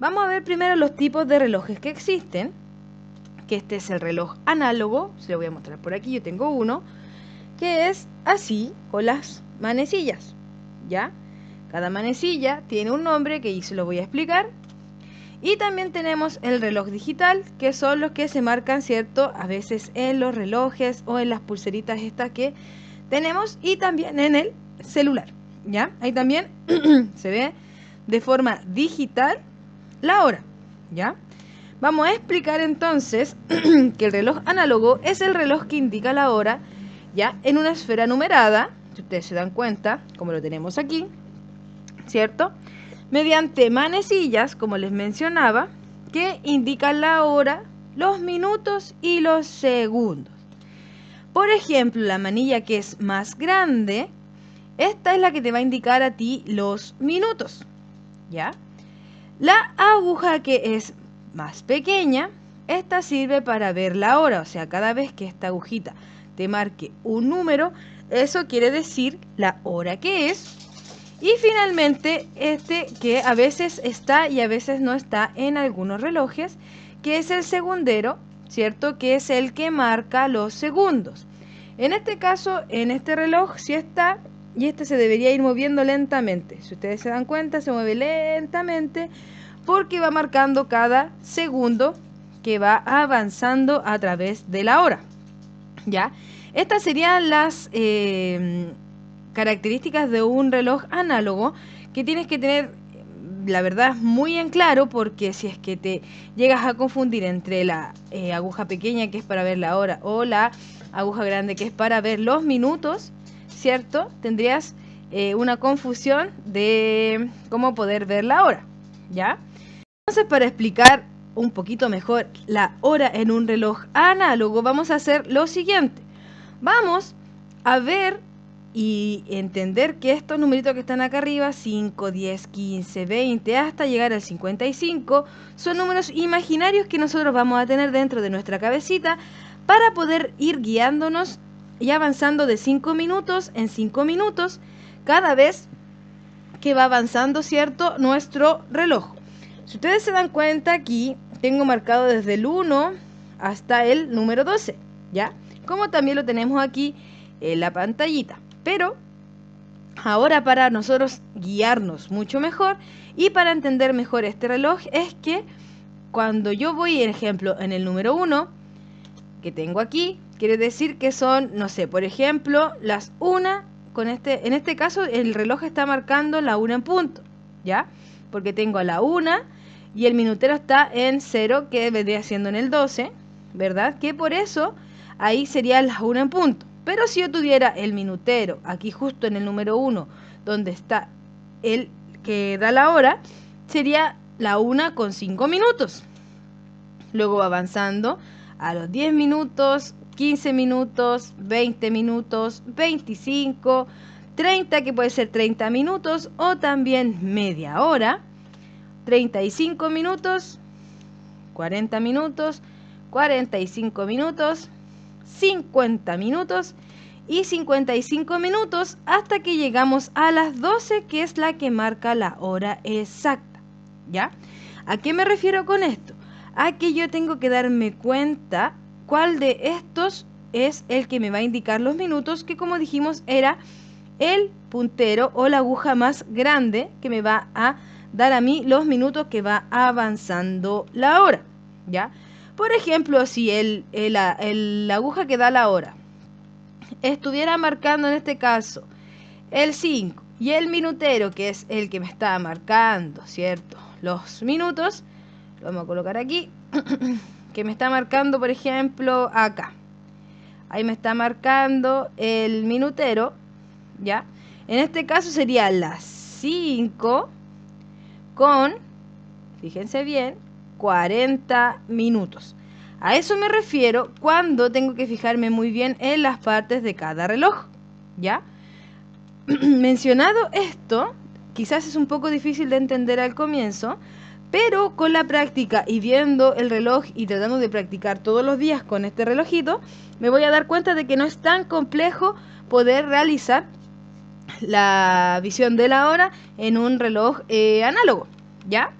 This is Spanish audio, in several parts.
Vamos a ver primero los tipos de relojes que existen, que este es el reloj análogo, se lo voy a mostrar por aquí, yo tengo uno, que es así, con las manecillas, ¿ya? Cada manecilla tiene un nombre que se lo voy a explicar. Y también tenemos el reloj digital, que son los que se marcan, ¿cierto? A veces en los relojes o en las pulseritas estas que tenemos y también en el celular, ¿ya? Ahí también se ve de forma digital la hora, ¿ya? Vamos a explicar entonces que el reloj análogo es el reloj que indica la hora, ¿ya? En una esfera numerada, si ustedes se dan cuenta, como lo tenemos aquí, ¿cierto? Mediante manecillas, como les mencionaba, que indican la hora, los minutos y los segundos. Por ejemplo, la manilla que es más grande, esta es la que te va a indicar a ti los minutos, ¿ya? La aguja que es más pequeña, esta sirve para ver la hora, o sea, cada vez que esta agujita te marque un número, eso quiere decir la hora que es. Y finalmente este que a veces está y a veces no está en algunos relojes, que es el segundero, ¿cierto? Que es el que marca los segundos. En este caso, en este reloj sí está, y este se debería ir moviendo lentamente. Si ustedes se dan cuenta, se mueve lentamente porque va marcando cada segundo que va avanzando a través de la hora, ¿ya? Estas serían las características de un reloj análogo que tienes que tener, la verdad, muy en claro, porque si es que te llegas a confundir entre la aguja pequeña, que es para ver la hora, o la aguja grande, que es para ver los minutos, ¿cierto? Tendrías una confusión de cómo poder ver la hora, ¿ya? Entonces, para explicar un poquito mejor la hora en un reloj análogo, vamos a hacer lo siguiente. Vamos a ver y entender que estos numeritos que están acá arriba, 5, 10, 15, 20, hasta llegar al 55, son números imaginarios que nosotros vamos a tener dentro de nuestra cabecita para poder ir guiándonos y avanzando de 5 minutos en 5 minutos cada vez que va avanzando, ¿cierto?, nuestro reloj. Si ustedes se dan cuenta, aquí tengo marcado desde el 1 hasta el número 12, ¿ya? Como también lo tenemos aquí en la pantallita. Pero ahora, para nosotros guiarnos mucho mejor y para entender mejor este reloj, es que cuando yo voy, por ejemplo, en el número 1 que tengo aquí, quiere decir que son, no sé, por ejemplo, las 1, en este caso el reloj está marcando la 1 en punto, ¿ya? Porque tengo a la 1 y el minutero está en 0, que vendría siendo en el 12, ¿verdad? Que por eso ahí sería las 1 en punto. Pero si yo tuviera el minutero aquí justo en el número 1, donde está el que da la hora, sería la 1 con 5 minutos. Luego va avanzando a los 10 minutos, 15 minutos, 20 minutos, 25, 30, que puede ser 30 minutos o también media hora, 35 minutos, 40 minutos, 45 minutos, 50 minutos y 55 minutos hasta que llegamos a las 12, que es la que marca la hora exacta, ¿ya? ¿A qué me refiero con esto? A que yo tengo que darme cuenta cuál de estos es el que me va a indicar los minutos, que como dijimos era el puntero o la aguja más grande que me va a dar a mí los minutos que va avanzando la hora, ¿ya? Por ejemplo, si la aguja que da la hora estuviera marcando en este caso el 5 y el minutero, que es el que me está marcando, ¿cierto?, los minutos, lo vamos a colocar aquí, que me está marcando, por ejemplo, acá. Ahí me está marcando el minutero, ¿ya? En este caso sería las 5 con, fíjense bien, 40 minutos. A eso me refiero cuando tengo que fijarme muy bien en las partes de cada reloj, ¿ya? Mencionado esto, quizás es un poco difícil de entender al comienzo, pero con la práctica y viendo el reloj y tratando de practicar todos los días con este relojito, me voy a dar cuenta de que no es tan complejo poder realizar la visión de la hora en un reloj análogo, ¿ya?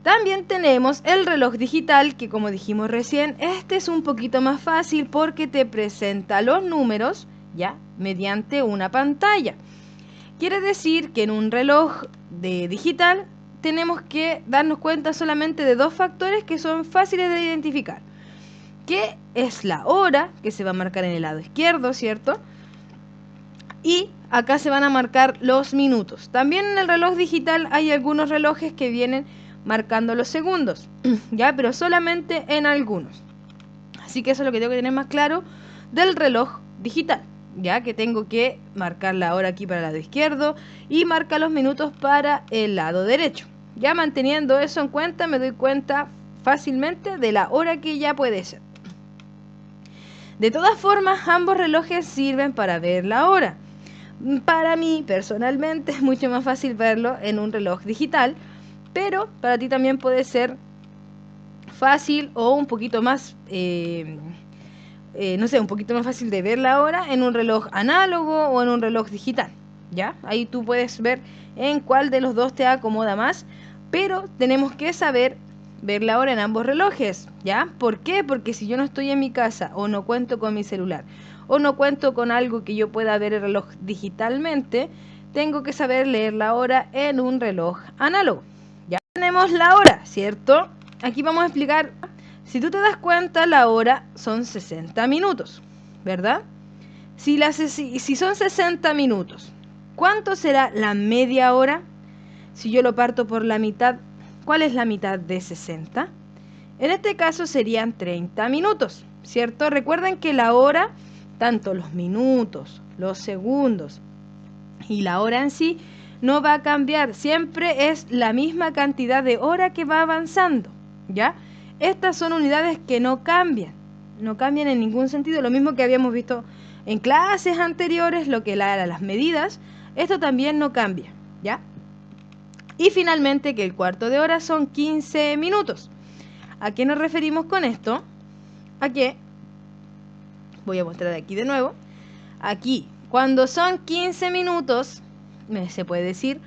También tenemos el reloj digital, que como dijimos recién, este es un poquito más fácil porque te presenta los números ya mediante una pantalla. Quiere decir que en un reloj digital tenemos que darnos cuenta solamente de dos factores que son fáciles de identificar, que es la hora, que se va a marcar en el lado izquierdo, ¿cierto? Y acá se van a marcar los minutos. También en el reloj digital hay algunos relojes que vienen marcando los segundos, ya, pero solamente en algunos. Así que eso es lo que tengo que tener más claro del reloj digital, ya que tengo que marcar la hora aquí para el lado izquierdo y marcar los minutos para el lado derecho. Ya manteniendo eso en cuenta, me doy cuenta fácilmente de la hora que ya puede ser. De todas formas, ambos relojes sirven para ver la hora. Para mí, personalmente, es mucho más fácil verlo en un reloj digital, pero para ti también puede ser fácil o un poquito más, no sé, un poquito más fácil de ver la hora en un reloj análogo o en un reloj digital, ¿ya? Ahí tú puedes ver en cuál de los dos te acomoda más, pero tenemos que saber ver la hora en ambos relojes, ¿ya? ¿Por qué? Porque si yo no estoy en mi casa o no cuento con mi celular o no cuento con algo que yo pueda ver el reloj digitalmente, tengo que saber leer la hora en un reloj análogo. Ya tenemos la hora, ¿cierto? Aquí vamos a explicar, si tú te das cuenta, la hora son 60 minutos, ¿verdad? Si son 60 minutos, ¿cuánto será la media hora? Si yo lo parto por la mitad, ¿cuál es la mitad de 60? En este caso serían 30 minutos, ¿cierto? Recuerden que la hora, tanto los minutos, los segundos y la hora en sí, no va a cambiar, siempre es la misma cantidad de hora que va avanzando, ¿ya? Estas son unidades que no cambian en ningún sentido, lo mismo que habíamos visto en clases anteriores, lo que eran las medidas, esto también no cambia, ¿ya? Y finalmente que el cuarto de hora son 15 minutos. ¿A qué nos referimos con esto? A que, voy a mostrar aquí de nuevo, aquí, cuando son 15 minutos, se puede decir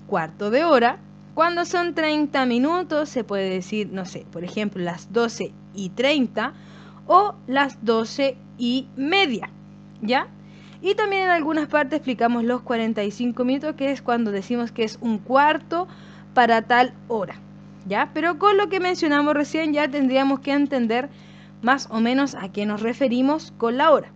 cuarto de hora. Cuando son 30 minutos, se puede decir, no sé, por ejemplo, las 12:30 o las 12:30, ¿ya? Y también en algunas partes explicamos los 45 minutos, que es cuando decimos que es un cuarto para tal hora, ¿ya? Pero con lo que mencionamos recién ya tendríamos que entender más o menos a qué nos referimos con la hora.